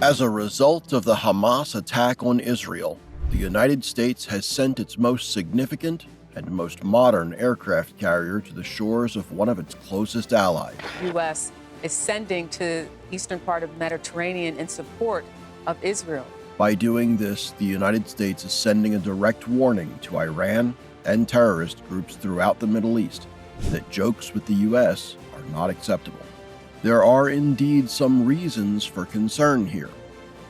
As a result of the Hamas attack on Israel, the United States has sent its most significant and most modern aircraft carrier to the shores of one of its closest allies. The U.S. is sending to the eastern part of the Mediterranean in support of Israel. By doing this, the United States is sending a direct warning to Iran and terrorist groups throughout the Middle East that jokes with the U.S. are not acceptable. There are indeed some reasons for concern here.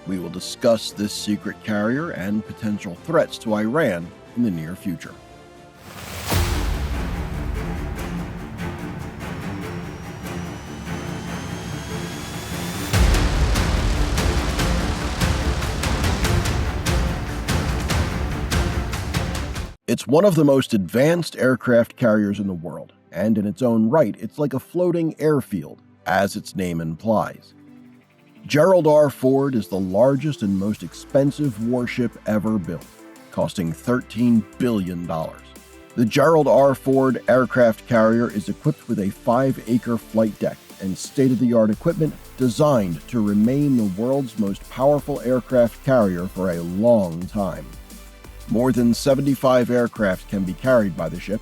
We will discuss this secret carrier and potential threats to Iran in the near future. It's one of the most advanced aircraft carriers in the world, and in its own right, it's like a floating airfield, as its name implies. Gerald R. Ford is the largest and most expensive warship ever built, costing $13 billion. The Gerald R. Ford aircraft carrier is equipped with a 5-acre flight deck and state-of-the-art equipment designed to remain the world's most powerful aircraft carrier for a long time. More than 75 aircraft can be carried by the ship,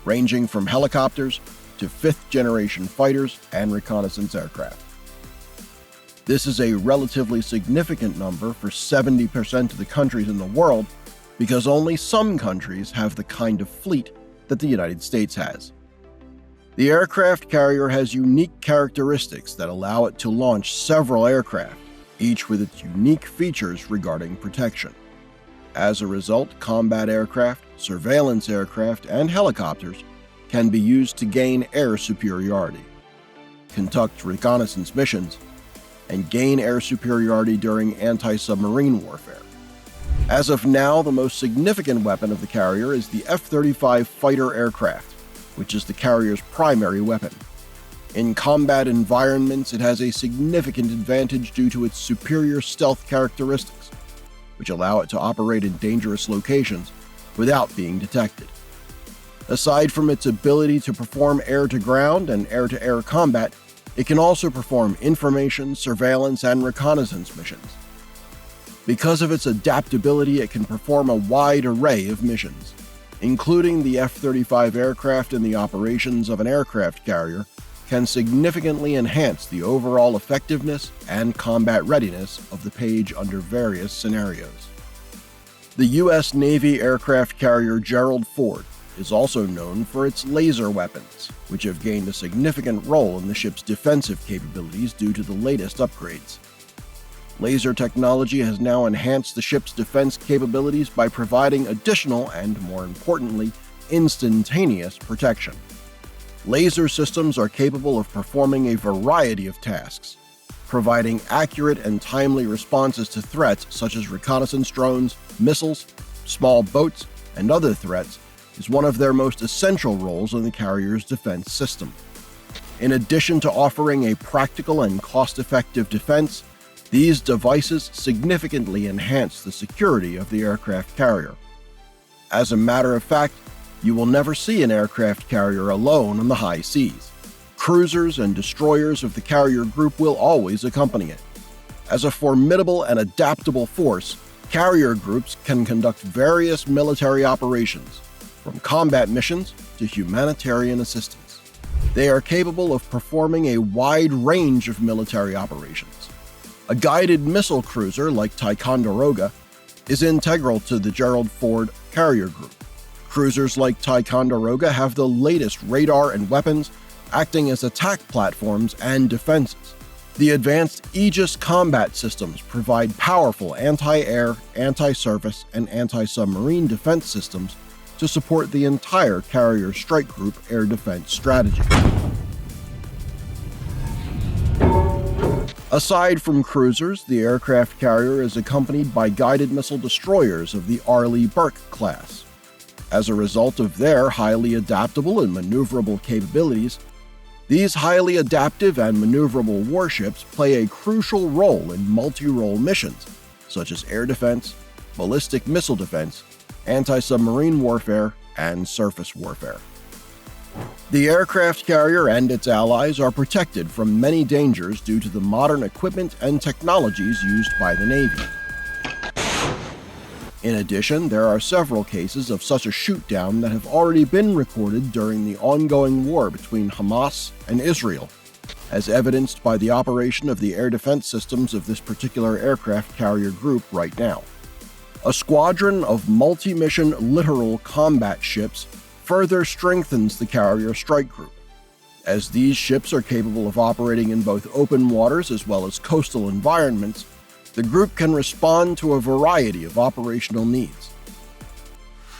ranging from helicopters to fifth-generation fighters and reconnaissance aircraft. This is a relatively significant number for 70% of the countries in the world because only some countries have the kind of fleet that the United States has. The aircraft carrier has unique characteristics that allow it to launch several aircraft, each with its unique features regarding protection. As a result, combat aircraft, surveillance aircraft, and helicopters can be used to gain air superiority, conduct reconnaissance missions, and gain air superiority during anti-submarine warfare. As of now, the most significant weapon of the carrier is the F-35 fighter aircraft, which is the carrier's primary weapon. In combat environments, it has a significant advantage due to its superior stealth characteristics, which allow it to operate in dangerous locations without being detected. Aside from its ability to perform air-to-ground and air-to-air combat, it can also perform information, surveillance, and reconnaissance missions. Because of its adaptability, it can perform a wide array of missions, including the F-35 aircraft and the operations of an aircraft carrier can significantly enhance the overall effectiveness and combat readiness of the page under various scenarios. The U.S. Navy aircraft carrier Gerald Ford is also known for its laser weapons, which have gained a significant role in the ship's defensive capabilities due to the latest upgrades. Laser technology has now enhanced the ship's defense capabilities by providing additional and, more importantly, instantaneous protection. Laser systems are capable of performing a variety of tasks, providing accurate and timely responses to threats such as reconnaissance drones, missiles, small boats, and other threats is one of their most essential roles in the carrier's defense system. In addition to offering a practical and cost-effective defense, these devices significantly enhance the security of the aircraft carrier. As a matter of fact, you will never see an aircraft carrier alone on the high seas. Cruisers and destroyers of the carrier group will always accompany it. As a formidable and adaptable force, carrier groups can conduct various military operations, from combat missions to humanitarian assistance. They are capable of performing a wide range of military operations. A guided missile cruiser like Ticonderoga is integral to the Gerald Ford carrier group. Cruisers like Ticonderoga have the latest radar and weapons, acting as attack platforms and defenses. The advanced Aegis combat systems provide powerful anti-air, anti-surface, and anti-submarine defense systems to support the entire carrier strike group air defense strategy. Aside from cruisers, the aircraft carrier is accompanied by guided missile destroyers of the Arleigh Burke class. As a result of their highly adaptable and maneuverable capabilities, these highly adaptive and maneuverable warships play a crucial role in multi-role missions, such as air defense, ballistic missile defense, anti-submarine warfare, and surface warfare. The aircraft carrier and its allies are protected from many dangers due to the modern equipment and technologies used by the Navy. In addition, there are several cases of such a shoot-down that have already been recorded during the ongoing war between Hamas and Israel, as evidenced by the operation of the air defense systems of this particular aircraft carrier group right now. A squadron of multi-mission littoral combat ships further strengthens the carrier strike group, as these ships are capable of operating in both open waters as well as coastal environments. The group can respond to a variety of operational needs.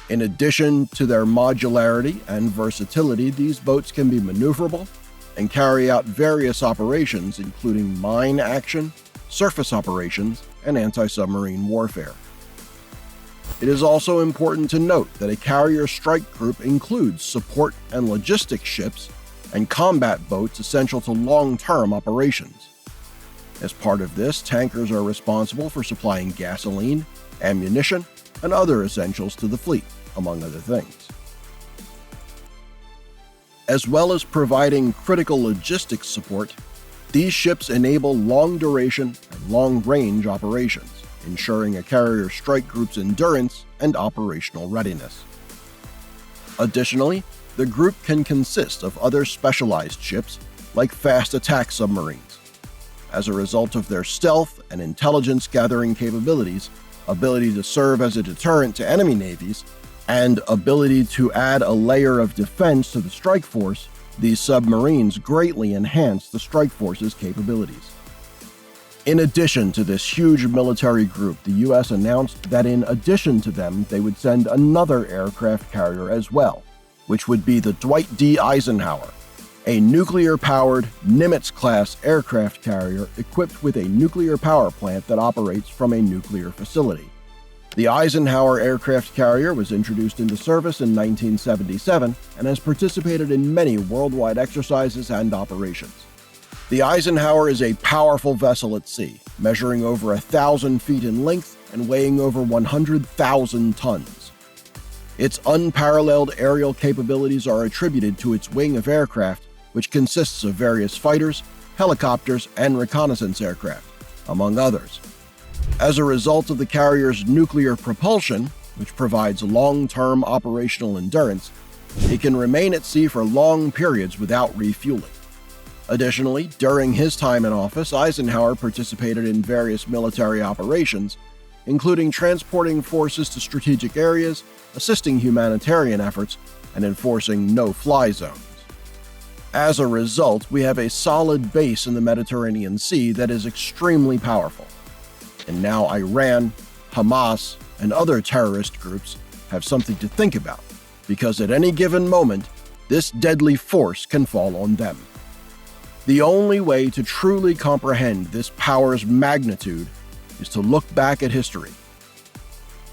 In addition to their modularity and versatility, these boats can be maneuverable and carry out various operations including mine action, surface operations, and anti-submarine warfare. It is also important to note that a carrier strike group includes support and logistics ships and combat boats essential to long-term operations. As part of this, tankers are responsible for supplying gasoline, ammunition, and other essentials to the fleet, among other things. As well as providing critical logistics support, these ships enable long-duration and long-range operations, ensuring a carrier strike group's endurance and operational readiness. Additionally, the group can consist of other specialized ships like fast attack submarines. As a result of their stealth and intelligence gathering capabilities, ability to serve as a deterrent to enemy navies, and ability to add a layer of defense to the strike force, these submarines greatly enhance the strike force's capabilities. In addition to this huge military group, the U.S. announced that in addition to them, they would send another aircraft carrier as well, which would be the Dwight D. Eisenhower, a nuclear-powered Nimitz-class aircraft carrier equipped with a nuclear power plant that operates from a nuclear facility. The Eisenhower aircraft carrier was introduced into service in 1977 and has participated in many worldwide exercises and operations. The Eisenhower is a powerful vessel at sea, measuring over 1,000 feet in length and weighing over 100,000 tons. Its unparalleled aerial capabilities are attributed to its wing of aircraft, which consists of various fighters, helicopters, and reconnaissance aircraft, among others. As a result of the carrier's nuclear propulsion, which provides long-term operational endurance, it can remain at sea for long periods without refueling. Additionally, during his time in office, Eisenhower participated in various military operations, including transporting forces to strategic areas, assisting humanitarian efforts, and enforcing no-fly zones. As a result, we have a solid base in the Mediterranean Sea that is extremely powerful. And now Iran, Hamas, and other terrorist groups have something to think about, because at any given moment, this deadly force can fall on them. The only way to truly comprehend this power's magnitude is to look back at history.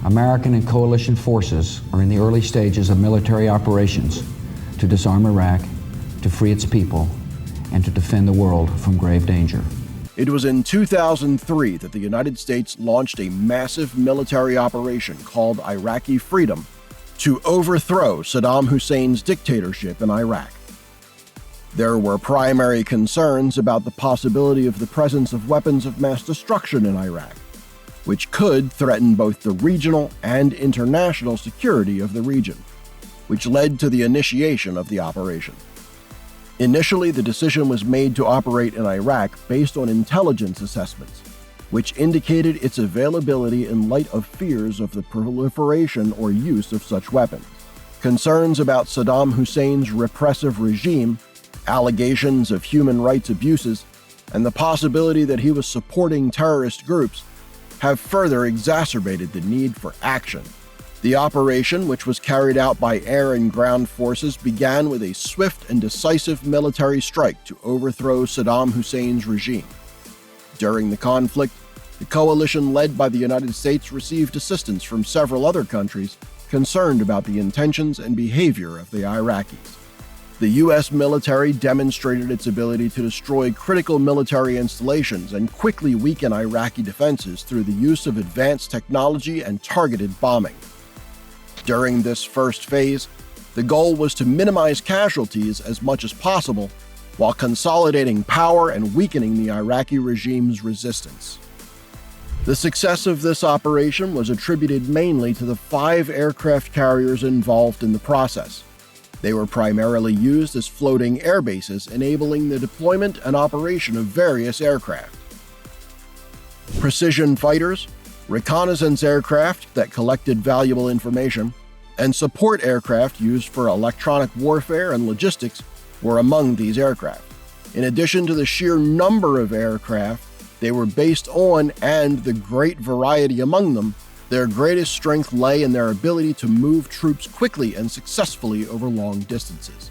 American and coalition forces are in the early stages of military operations to disarm Iraq, to free its people, and to defend the world from grave danger. It was in 2003 that the United States launched a massive military operation called Iraqi Freedom to overthrow Saddam Hussein's dictatorship in Iraq. There were primary concerns about the possibility of the presence of weapons of mass destruction in Iraq, which could threaten both the regional and international security of the region, which led to the initiation of the operation. Initially, the decision was made to operate in Iraq based on intelligence assessments, which indicated its availability in light of fears of the proliferation or use of such weapons. Concerns about Saddam Hussein's repressive regime, allegations of human rights abuses, and the possibility that he was supporting terrorist groups have further exacerbated the need for action. The operation, which was carried out by air and ground forces, began with a swift and decisive military strike to overthrow Saddam Hussein's regime. During the conflict, the coalition led by the United States received assistance from several other countries concerned about the intentions and behavior of the Iraqis. The U.S. military demonstrated its ability to destroy critical military installations and quickly weaken Iraqi defenses through the use of advanced technology and targeted bombing. During this first phase, The goal was to minimize casualties as much as possible while consolidating power and weakening the Iraqi regime's resistance. The success of this operation was attributed mainly to the 5 aircraft carriers involved in the process. They were primarily used as floating air bases, enabling the deployment and operation of various aircraft. Precision fighters, reconnaissance aircraft that collected valuable information, and support aircraft used for electronic warfare and logistics were among these aircraft. In addition to the sheer number of aircraft they were based on and the great variety among them, their greatest strength lay in their ability to move troops quickly and successfully over long distances.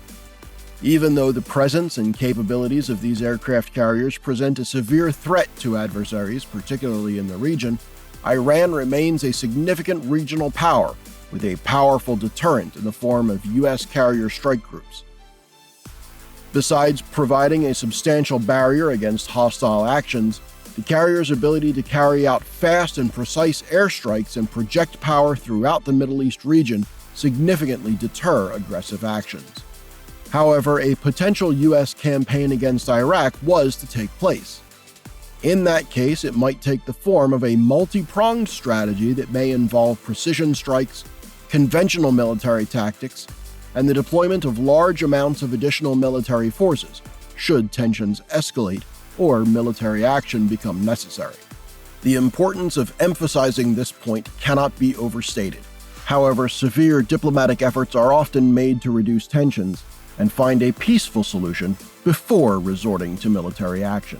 Even though the presence and capabilities of these aircraft carriers present a severe threat to adversaries, particularly in the region, Iran remains a significant regional power with a powerful deterrent in the form of U.S. carrier strike groups. Besides providing a substantial barrier against hostile actions, the carrier's ability to carry out fast and precise airstrikes and project power throughout the Middle East region significantly deter aggressive actions. However, a potential U.S. campaign against Iraq was to take place. In that case, it might take the form of a multi-pronged strategy that may involve precision strikes, conventional military tactics, and the deployment of large amounts of additional military forces, should tensions escalate or military action become necessary. The importance of emphasizing this point cannot be overstated. However, severe diplomatic efforts are often made to reduce tensions and find a peaceful solution before resorting to military action.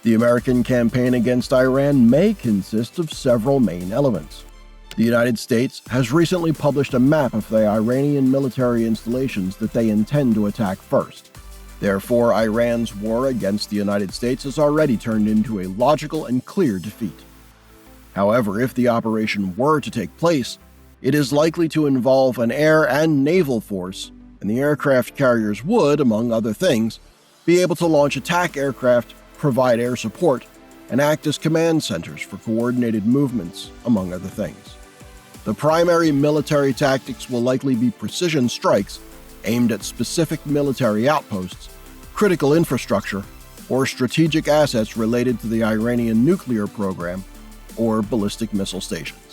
The American campaign against Iran may consist of several main elements. The United States has recently published a map of the Iranian military installations that they intend to attack first. Therefore, Iran's war against the United States has already turned into a logical and clear defeat. However, if the operation were to take place, it is likely to involve an air and naval force, and the aircraft carriers would, among other things, be able to launch attack aircraft, provide air support, and act as command centers for coordinated movements, among other things. The primary military tactics will likely be precision strikes aimed at specific military outposts, critical infrastructure, or strategic assets related to the Iranian nuclear program or ballistic missile stations.